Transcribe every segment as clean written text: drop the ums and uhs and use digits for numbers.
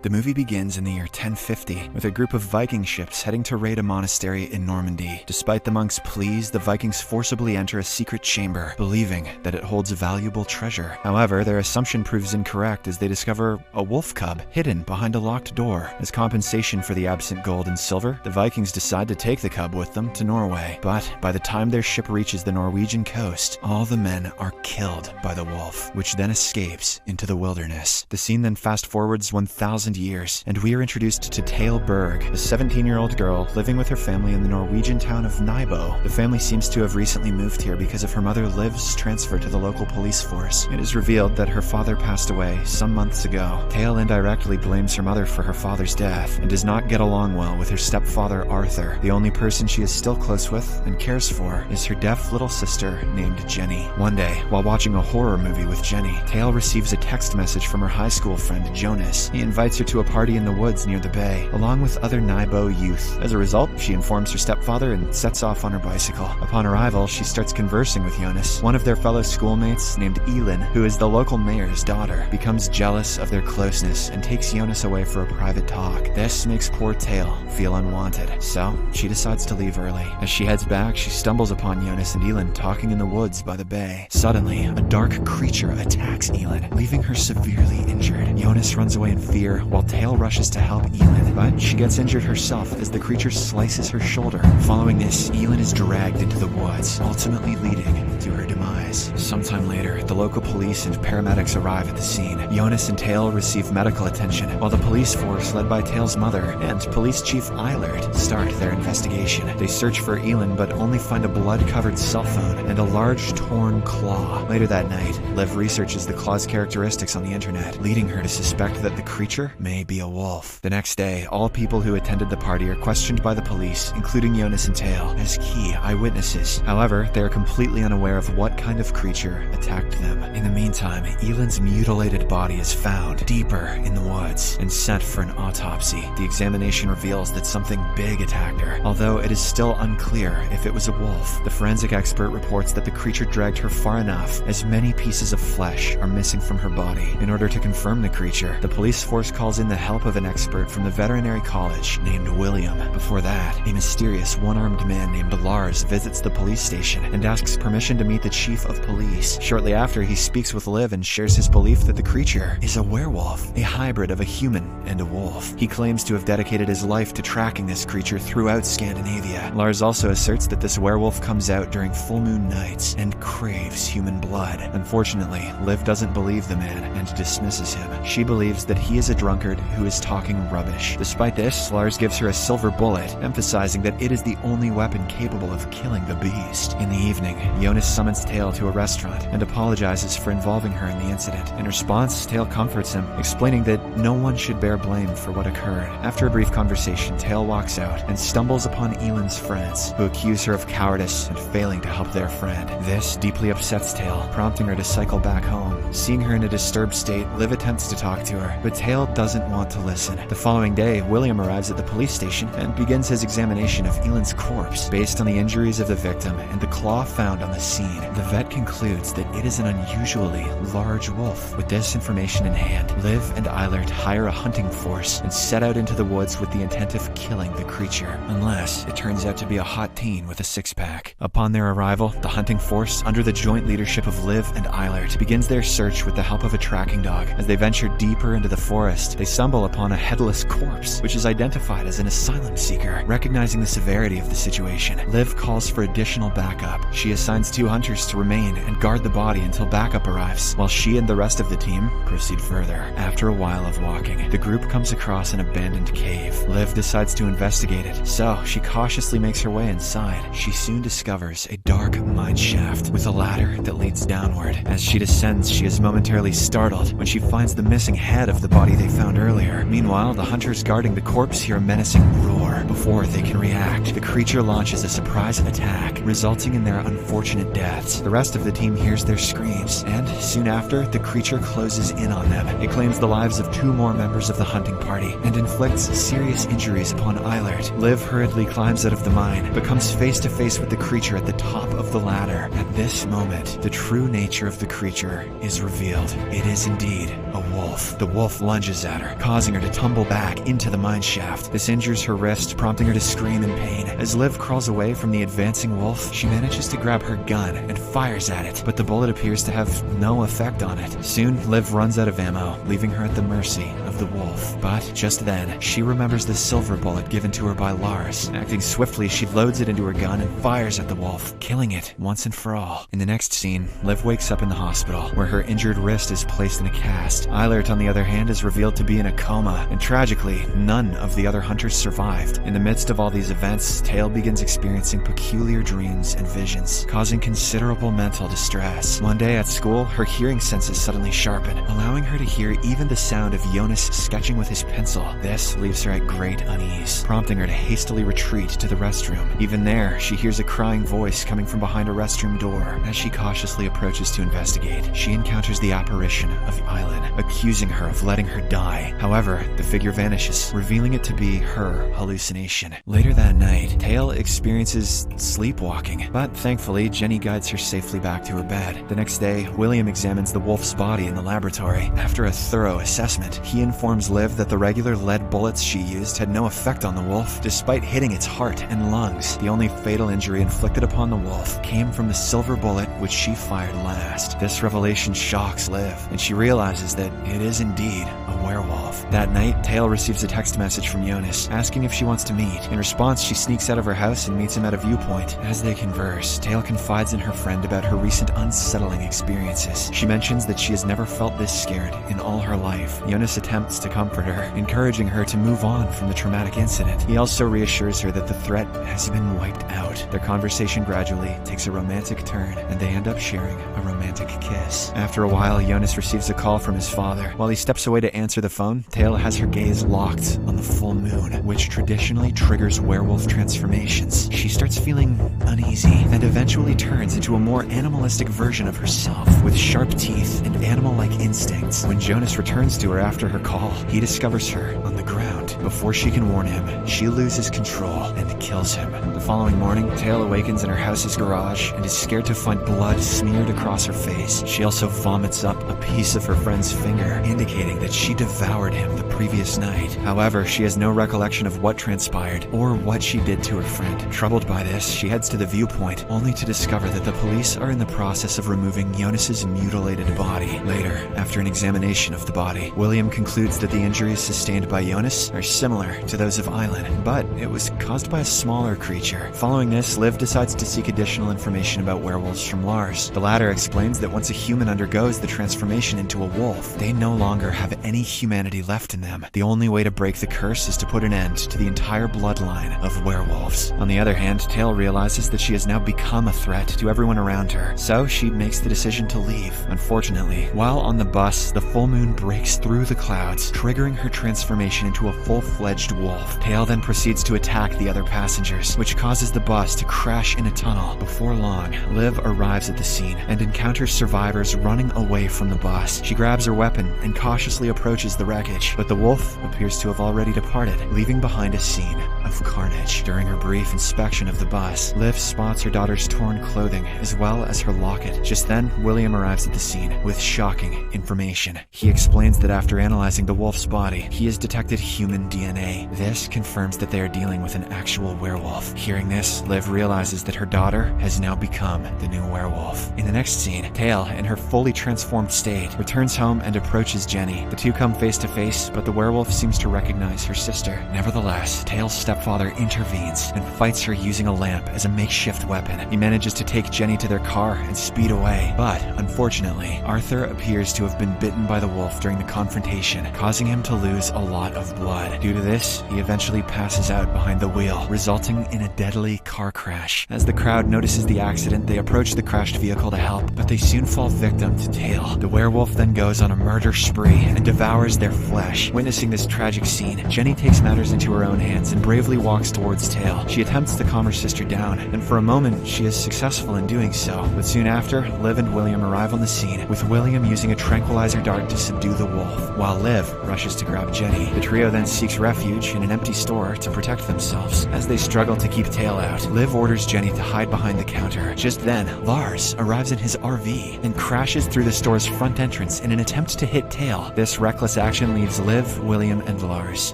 The movie begins in the year 1050 with a group of Viking ships heading to raid a monastery in Normandy. Despite the monks' pleas, the Vikings forcibly enter a secret chamber, believing that it holds valuable treasure. However, their assumption proves incorrect as they discover a wolf cub hidden behind a locked door. As compensation for the absent gold and silver, the Vikings decide to take the cub with them to Norway. But by the time their ship reaches the Norwegian coast, all the men are killed by the wolf, which then escapes into the wilderness. The scene then fast forwards 1,000 years, and we are introduced to Thale, a 17-year-old girl living with her family in the Norwegian town of Nybo. The family seems to have recently moved here because of her mother Liv's transfer to the local police force. It is revealed that her father passed away some months ago. Thale indirectly blames her mother for her father's death and does not get along well with her stepfather Arthur. The only person she is still close with and cares for is her deaf little sister named Jenny. One day, while watching a horror movie with Jenny, Thale receives a text message from her high school friend Jonas. He invites her to a party in the woods near the bay, along with other Nybo youth. As a result, she informs her stepfather and sets off on her bicycle. Upon arrival, she starts conversing with Jonas. One of their fellow schoolmates, named Elin, who is the local mayor's daughter, becomes jealous of their closeness and takes Jonas away for a private talk. This makes poor Thale feel unwanted, so she decides to leave early. As she heads back, she stumbles upon Jonas and Elin talking in the woods by the bay. Suddenly, a dark creature attacks Elin, leaving her severely injured. Jonas runs away in fear, while Thale rushes to help Elin, but she gets injured herself as the creature slices her shoulder. Following this, Elin is dragged into the woods, ultimately leading to her demise. Sometime later, the local police and paramedics arrive at the scene. Jonas and Thale receive medical attention, while the police force led by Thale's mother and police chief Eilert start their investigation. They search for Elin, but only find a blood-covered cell phone and a large torn claw. Later that night, Liv researches the claw's characteristics on the internet, leading her to suspect that the creature may be a wolf. The next day, all people who attended the party are questioned by the police, including Jonas and Thale, as key eyewitnesses. However, they are completely unaware of what kind of creature attacked them. In the meantime, Elin's mutilated body is found deeper in the woods and sent for an autopsy. The examination reveals that something big attacked her, although it is still unclear if it was a wolf. The forensic expert reports that the creature dragged her far enough, as many pieces of flesh are missing from her body. In order to confirm the creature, the police force calls in the help of an expert from the veterinary college named William. Before that, a mysterious one-armed man named Lars visits the police station and asks permission to meet the chief of police. Shortly after, he speaks with Liv and shares his belief that the creature is a werewolf, a hybrid of a human and a wolf. He claims to have dedicated his life to tracking this creature throughout Scandinavia. Lars also asserts that this werewolf comes out during full moon nights and craves human blood. Unfortunately, Liv doesn't believe the man and dismisses him. She believes that he is a drunkard who is talking rubbish. Despite this, Lars gives her a silver bullet, emphasizing that it is the only weapon capable of killing the beast. In the evening, Jonas summons Thale to a restaurant and apologizes for involving her in the incident. In response, Thale comforts him, explaining that no one should bear blame for what occurred. After a brief conversation, Thale walks out and stumbles upon Elin's friends, who accuse her of cowardice and failing to help their friend. This deeply upsets Thale, prompting her to cycle back home. Seeing her in a disturbed state, Liv attempts to talk to her, but Thale doesn't want to listen. The following day, William arrives at the police station and begins his examination of Elin's corpse. Based on the injuries of the victim and the claw found on the scene, the vet concludes that it is an unusually large wolf. With this information in hand, Liv and Eilert hire a hunting force and set out into the woods with the intent of killing the creature, unless it turns out to be a hot teen with a six-pack. Upon their arrival, the hunting force, under the joint leadership of Liv and Eilert, begins their search with the help of a tracking dog. As they venture deeper into the forest, they stumble upon a headless corpse, which is identified as an asylum seeker. Recognizing the severity of the situation, Liv calls for additional backup. She assigns 2 hunters to remain and guard the body until backup arrives, while she and the rest of the team proceed further. After a while of walking, the group comes across an abandoned cave. Liv decides to investigate it, so she cautiously makes her way inside. She soon discovers a dark mine shaft with a ladder that leads downward. As she descends, she is momentarily startled when she finds the missing head of the body they found earlier. Meanwhile, the hunters guarding the corpse hear a menacing roar. Before they can react, the creature launches a surprise attack, resulting in their unfortunate deaths. The rest of the team hears their screams, and soon after, the creature closes in on them. It claims the lives of 2 more members of the hunting party and inflicts serious injuries upon Eilert. Liv hurriedly climbs out of the mine, but comes face to face with the creature at the top of the ladder. At this moment, the true nature of the creature is is revealed. It is indeed a wolf. The wolf lunges at her, causing her to tumble back into the mine shaft. This injures her wrist, prompting her to scream in pain. As Liv crawls away from the advancing wolf, she manages to grab her gun and fires at it, but the bullet appears to have no effect on it. Soon, Liv runs out of ammo, leaving her at the mercy of the wolf. But just then, she remembers the silver bullet given to her by Lars. Acting swiftly, she loads it into her gun and fires at the wolf, killing it once and for all. In the next scene, Liv wakes up in the hospital, where her injured wrist is placed in a cast. Eilert, on the other hand, is revealed to be in a coma, and tragically, none of the other hunters survived. In the midst of all these events, Thale begins experiencing peculiar dreams and visions, causing considerable mental distress. One day at school, her hearing senses suddenly sharpen, allowing her to hear even the sound of Jonas sketching with his pencil. This leaves her at great unease, prompting her to hastily retreat to the restroom. Even there, she hears a crying voice coming from behind a restroom door. As she cautiously approaches to investigate, she encounters the apparition of Eileen, accusing her of letting her die. However, the figure vanishes, revealing it to be her hallucination. Later that night, Thale experiences sleepwalking, but thankfully, Jenny guides her safely back to her bed. The next day, William examines the wolf's body in the laboratory. After a thorough assessment, he informs Liv that the regular lead bullets she used had no effect on the wolf, despite hitting its heart and lungs. The only fatal injury inflicted upon the wolf came from the silver bullet which she fired last. This revelation shocks Liv, and she realizes that it is indeed a werewolf. That night, Thale receives a text message from Jonas, asking if she wants to meet. In response, she sneaks out of her house and meets him at a viewpoint. As they converse, Thale confides in her friend about her recent unsettling experiences. She mentions that she has never felt this scared in all her life. Jonas attempts to comfort her, encouraging her to move on from the traumatic incident. He also reassures her that the threat has been wiped out. Their conversation gradually takes a romantic turn, and they end up sharing a romantic kiss. After a while, Jonas receives a call from his father. While he steps away to answer the phone, Thale has her gaze locked on the full moon, which traditionally triggers werewolf transformations. She starts feeling uneasy, and eventually turns into a more animalistic version of herself, with sharp teeth and animal-like instincts. When Jonas returns to her after her call, he discovers her on the ground. Before she can warn him, she loses control and kills him. The following morning, Thale awakens in her house's garage and is scared to find blood smeared across her face. She also vomits up a piece of her friend's finger, indicating that she devoured him the previous night. However, she has no recollection of what transpired or what she did to her friend. Troubled by this, she heads to the viewpoint, only to discover that the police are in the process of removing Jonas's mutilated body. Later, after an examination of the body, William concludes that the injuries sustained by Jonas are similar to those of Eileen, but it was caused by a smaller creature. Following this, Liv decides to seek additional information about werewolves from Lars. The latter explains that once a human undergoes the transformation into a wolf, they no longer have any humanity left in them. The only way to break the curse is to put an end to the entire bloodline of werewolves. On the other hand, Thale realizes that she has now become a threat to everyone around her, so she makes the decision to leave. Unfortunately, while on the bus, the full moon breaks through the clouds, triggering her transformation into a full-fledged wolf. Thale then proceeds to attack the other passengers, which causes the bus to crash in a tunnel. Before long, Liv arrives at the scene and encounters survivors running away from the bus. She grabs her weapon and cautiously approaches the wreckage, but the wolf appears to have already departed, leaving behind a scene of carnage. During her brief inspection of the bus, Liv spots her daughter's torn clothing as well as her locket. Just then, William arrives at the scene with shocking information. He explains that after analyzing the wolf's body, he has detected human DNA. This confirms that they are dealing with an actual werewolf. Hearing this, Liv realizes that her daughter has now become the new werewolf. In the next scene, Thale, in her fully transformed state, returns home and approaches Jenny. The two come face to face, but the werewolf seems to recognize her sister. Nevertheless, Thale's stepfather intervenes and fights her using a lamp as a makeshift weapon. He manages to take Jenny to their car and speed away, but unfortunately, Arthur appears to have been bitten by the wolf during the confrontation, causing him to lose a lot of blood. Due to this, he eventually passes out behind the wheel, resulting in a deadly car crash. As the crowd notices the accident, they approach the crashed vehicle to help, but they soon fall victim to Thale. The werewolf then goes on a murder spree and devours their flesh. Witnessing this tragic scene, Jenny takes matters into her own hands and bravely walks towards Thale. She attempts to calm her sister down, and for a moment, she is successful in doing so. But soon after, Liv and William arrive on the scene, with William using a tranquilizer dart to subdue the wolf, while Liv rushes to grab Jenny. The trio then seeks refuge in an empty store to protect themselves. As they struggle to keep Thale out, Liv orders Jenny to hide behind the counter. Just then, Lars arrives in his RV and crashes slammed through the store's front entrance in an attempt to hit Thale. This reckless action leaves Liv, William, and Lars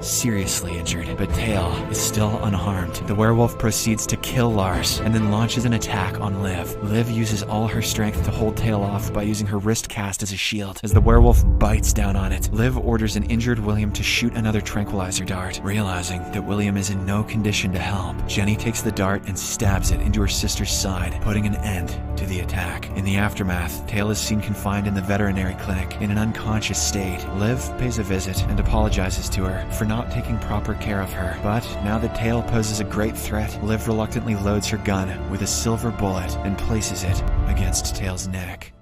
seriously injured, but Thale is still unharmed. The werewolf proceeds to kill Lars and then launches an attack on Liv. Liv uses all her strength to hold Thale off by using her wrist cast as a shield. As the werewolf bites down on it, Liv orders an injured William to shoot another tranquilizer dart. Realizing that William is in no condition to help, Jenny takes the dart and stabs it into her sister's side, putting an end to the attack. In the aftermath, Thale is seen confined in the veterinary clinic in an unconscious state. Liv pays a visit and apologizes to her for not taking proper care of her. But now that Thale poses a great threat, Liv reluctantly loads her gun with a silver bullet and places it against Thale's neck.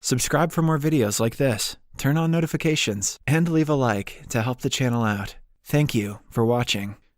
Subscribe for more videos like this, turn on notifications, and leave a like to help the channel out. Thank you for watching.